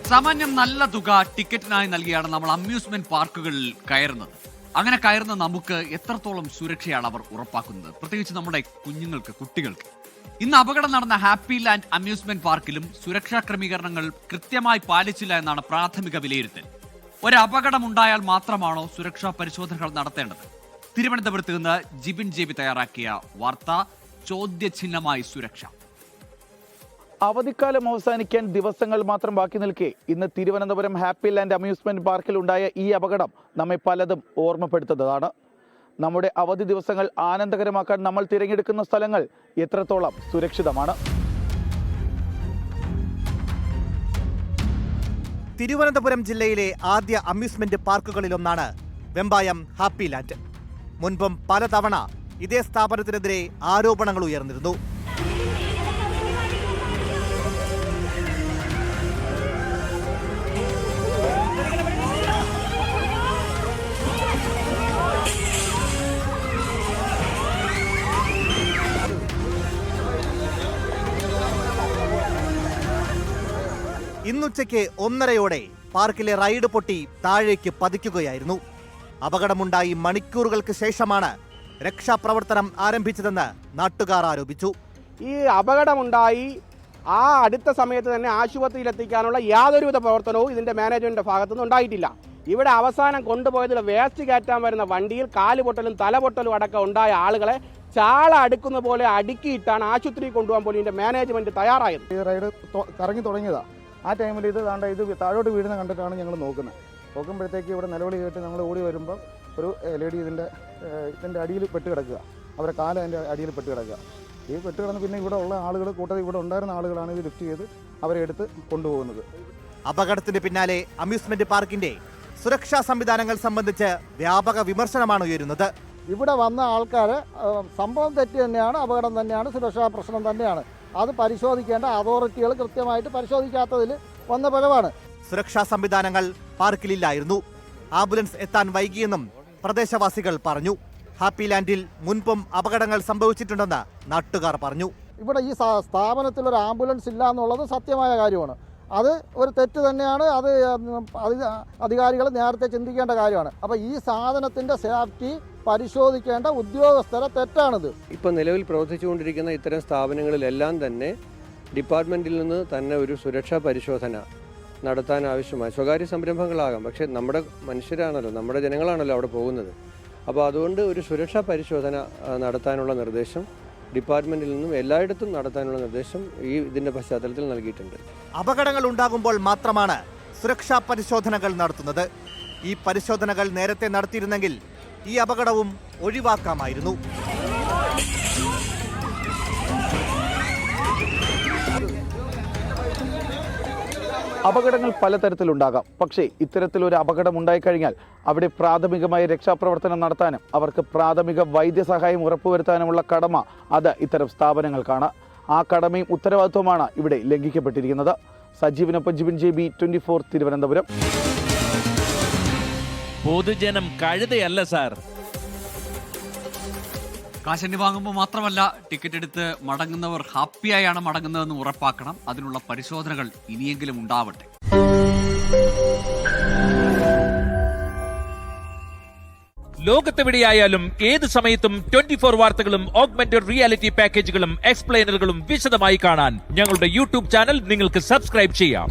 സാമാന്യം നല്ല തുക ടിക്കറ്റിനായി നൽകിയാണ് നമ്മൾ അമ്യൂസ്മെന്റ് പാർക്കുകളിൽ കയറുന്നത്. അങ്ങനെ കയറുന്ന നമുക്ക് എത്രത്തോളം സുരക്ഷയാണ് അവർ ഉറപ്പാക്കുന്നത്, പ്രത്യേകിച്ച് നമ്മുടെ കുട്ടികൾക്ക്. ഇന്ന് അപകടം നടന്ന ഹാപ്പി ലാൻഡ് അമ്യൂസ്മെന്റ് പാർക്കിലും സുരക്ഷാ ക്രമീകരണങ്ങൾ കൃത്യമായി പാലിച്ചില്ല എന്നാണ് പ്രാഥമിക വിലയിരുത്തൽ. ഒരു അപകടമുണ്ടായാൽ മാത്രമാണോ സുരക്ഷാ പരിശോധനകൾ നടത്തേണ്ടത്? തിരുവനന്തപുരത്ത് നിന്ന് ജിബിൻ ജെബി തയ്യാറാക്കിയ വാർത്ത. ചോദ്യചിഹ്നമായി സുരക്ഷ. അവധിക്കാലം അവസാനിക്കാൻ ദിവസങ്ങൾ മാത്രം ബാക്കി നിൽക്കെ ഇന്ന് തിരുവനന്തപുരം ഹാപ്പി ലാൻഡ് അമ്യൂസ്മെന്റ് പാർക്കിൽ ഉണ്ടായ ഈ അപകടം നമ്മെ പലതും ഓർമ്മപ്പെടുത്തുന്നതാണ്. നമ്മുടെ അവധി ദിവസങ്ങൾ ആനന്ദകരമാക്കാൻ നമ്മൾ തിരഞ്ഞെടുക്കുന്ന സ്ഥലങ്ങൾ എത്രത്തോളം സുരക്ഷിതമാണ്? തിരുവനന്തപുരം ജില്ലയിലെ ആദ്യ അമ്യൂസ്മെന്റ് പാർക്കുകളിലൊന്നാണ് വെമ്പായം ഹാപ്പി ലാൻഡ്. മുൻപും പലതവണ ഇതേ സ്ഥാപനത്തിനെതിരെ ആരോപണങ്ങൾ ഉയർന്നിരുന്നു. ഇന്നുച്ചയ്ക്ക് 1:30 പാർക്കിലെ റൈഡ് പൊട്ടി താഴേക്ക് പതിക്കുകയായിരുന്നു. അപകടമുണ്ടായി മണിക്കൂറുകൾക്ക് ശേഷമാണ് രക്ഷാപ്രവർത്തനം ആരംഭിച്ചതെന്ന് നാട്ടുകാർ ആരോപിച്ചു. ഈ അപകടമുണ്ടായി ആ അടുത്ത സമയത്ത് തന്നെ ആശുപത്രിയിൽ എത്തിക്കാനുള്ള യാതൊരുവിധ പ്രവർത്തനവും ഇതിന്റെ മാനേജ്മെന്റിന്റെ ഭാഗത്തുനിന്ന് ഉണ്ടായിട്ടില്ല. ഇവിടെ അവസാനം കൊണ്ടുപോയതിൽ വേസ്റ്റ് കയറ്റാൻ വരുന്ന വണ്ടിയിൽ കാലുപൊട്ടലും തലപൊട്ടലും അടക്കം ഉണ്ടായ ആളുകളെ ചാള അടുക്കുന്ന പോലെ അടുക്കിയിട്ടാണ് ആശുപത്രിയിൽ കൊണ്ടുപോകാൻ പോലും ഇതിന്റെ മാനേജ്മെന്റ് തയ്യാറായത്. ഈ റൈഡ് കറങ്ങി തുടങ്ങിയതാണ്. ആ ടൈമിൽ ഇത് താഴോട്ട് വീഴുന്ന കണ്ടിട്ടാണ് ഞങ്ങൾ നോക്കുമ്പോഴത്തേക്ക് ഇവിടെ നിലവിളി കേട്ട് ഞങ്ങൾ ഓടി വരുമ്പോൾ ഒരു ലേഡി ഇതിൻ്റെ അടിയിൽ പെട്ട് കിടക്കുക. അവരെ കാല് അതിൻ്റെ അടിയിൽ പെട്ട് കിടക്കുക. ഈ പെട്ട് കിടന്ന് പിന്നെ ഇവിടെ ഉള്ള ആളുകൾ കൂട്ടത്തിൽ ഇവിടെ ഉണ്ടായിരുന്ന ആളുകളാണ് ഇത് ലിഫ്റ്റ് ചെയ്ത് അവരെ എടുത്ത് കൊണ്ടുപോകുന്നത്. അപകടത്തിന് പിന്നാലെ അമ്യൂസ്മെന്റ് പാർക്കിന്റെ സുരക്ഷാ സംവിധാനങ്ങൾ സംബന്ധിച്ച് വ്യാപക വിമർശനമാണ് ഉയരുന്നത്. ഇവിടെ വന്ന ആൾക്കാർ സംഭവം തെറ്റ് തന്നെയാണ്, അപകടം തന്നെയാണ്, സുരക്ഷാ പ്രശ്നം തന്നെയാണ്. അത് പരിശോധിക്കേണ്ട അതോറിറ്റികൾ കൃത്യമായിട്ട് പരിശോധിക്കാത്തതിൽ വന്ന പിഴവാണ്. സുരക്ഷാ സംവിധാനങ്ങൾ പാർക്കിലില്ലായിരുന്നു. ആംബുലൻസ് എത്താൻ വൈകിയെന്നും പ്രദേശവാസികൾ പറഞ്ഞു. ഹാപ്പി ലാൻഡിൽ മുൻപും അപകടങ്ങൾ സംഭവിച്ചിട്ടുണ്ടെന്ന് നാട്ടുകാർ പറഞ്ഞു. ഇവിടെ ഈ സ്ഥാപനത്തിൽ ഒരു ആംബുലൻസ് ഇല്ല എന്നുള്ളത് സത്യമായ കാര്യമാണ്. അത് ഒരു തെറ്റ് തന്നെയാണ്. അത് അധികാരികൾ നേരത്തെ ചിന്തിക്കേണ്ട കാര്യമാണ്. അപ്പോൾ ഈ സാധനത്തിൻ്റെ സേഫ്റ്റി പരിശോധിക്കേണ്ട ഉദ്യോഗസ്ഥരെ തെറ്റാണിത്. ഇപ്പോൾ നിലവിൽ പ്രവർത്തിച്ചുകൊണ്ടിരിക്കുന്ന ഇത്തരം സ്ഥാപനങ്ങളിലെല്ലാം തന്നെ ഡിപ്പാർട്ട്മെൻറ്റിൽ നിന്ന് തന്നെ ഒരു സുരക്ഷാ പരിശോധന നടത്താൻ ആവശ്യമായ സ്വകാര്യ സംരംഭങ്ങളാകാം, പക്ഷേ നമ്മുടെ മനുഷ്യരാണല്ലോ, നമ്മുടെ ജനങ്ങളാണല്ലോ അവിടെ പോകുന്നത്. അപ്പോൾ അതുകൊണ്ട് ഒരു സുരക്ഷാ പരിശോധന നടത്താനുള്ള നിർദ്ദേശം ഡിപ്പാർട്ട്മെന്റിൽ നിന്നും എല്ലായിടത്തും നടത്താനുള്ള നിർദ്ദേശം ഇതിന്റെ പശ്ചാത്തലത്തിൽ നൽകിയിട്ടുണ്ട്. അപകടങ്ങൾ ഉണ്ടാകുമ്പോൾ മാത്രമാണ് സുരക്ഷാ പരിശോധനകൾ നടത്തുന്നത്. ഈ പരിശോധനകൾ നേരത്തെ നടത്തിയിരുന്നെങ്കിൽ ഈ അപകടവും ഒഴിവാക്കാമായിരുന്നു. അപകടങ്ങൾ പലതരത്തിലുണ്ടാകാം. പക്ഷേ ഇത്തരത്തിലൊരു അപകടം ഉണ്ടായിക്കഴിഞ്ഞാൽ അവിടെ പ്രാഥമികമായ രക്ഷാപ്രവർത്തനം നടത്താനും അവർക്ക് പ്രാഥമിക വൈദ്യസഹായം ഉറപ്പുവരുത്താനുമുള്ള കടമ അത് ഇത്തരം സ്ഥാപനങ്ങൾക്കാണ്. ആ കടമയും ഉത്തരവാദിത്വമാണ് ഇവിടെ ലംഘിക്കപ്പെട്ടിരിക്കുന്നത്. സജീവിനൊപ്പം ജിബിൻ ജെബി, 24 തിരുവനന്തപുരം. പൊതുജനം കഴുതയല്ല സാർ. കാശണ്ടി വാങ്ങുമ്പോൾ മാത്രമല്ല, ടിക്കറ്റ് എടുത്ത് മടങ്ങുന്നവർ ഹാപ്പിയായാണ് മടങ്ങുന്നതെന്ന് ഉറപ്പാക്കണം. അതിനുള്ള പരിശോധനകൾ ഇനിയെങ്കിലും ഉണ്ടാവട്ടെ. ലോകത്തെവിടെയായാലും ഏത് സമയത്തും 24 വാർത്തകളും ഓഗ്മെന്റഡ് റിയാലിറ്റി പാക്കേജുകളും എക്സ്പ്ലെയിനറുകളും വിശദമായി കാണാൻ ഞങ്ങളുടെ യൂട്യൂബ് ചാനൽ നിങ്ങൾക്ക് സബ്സ്ക്രൈബ് ചെയ്യാം.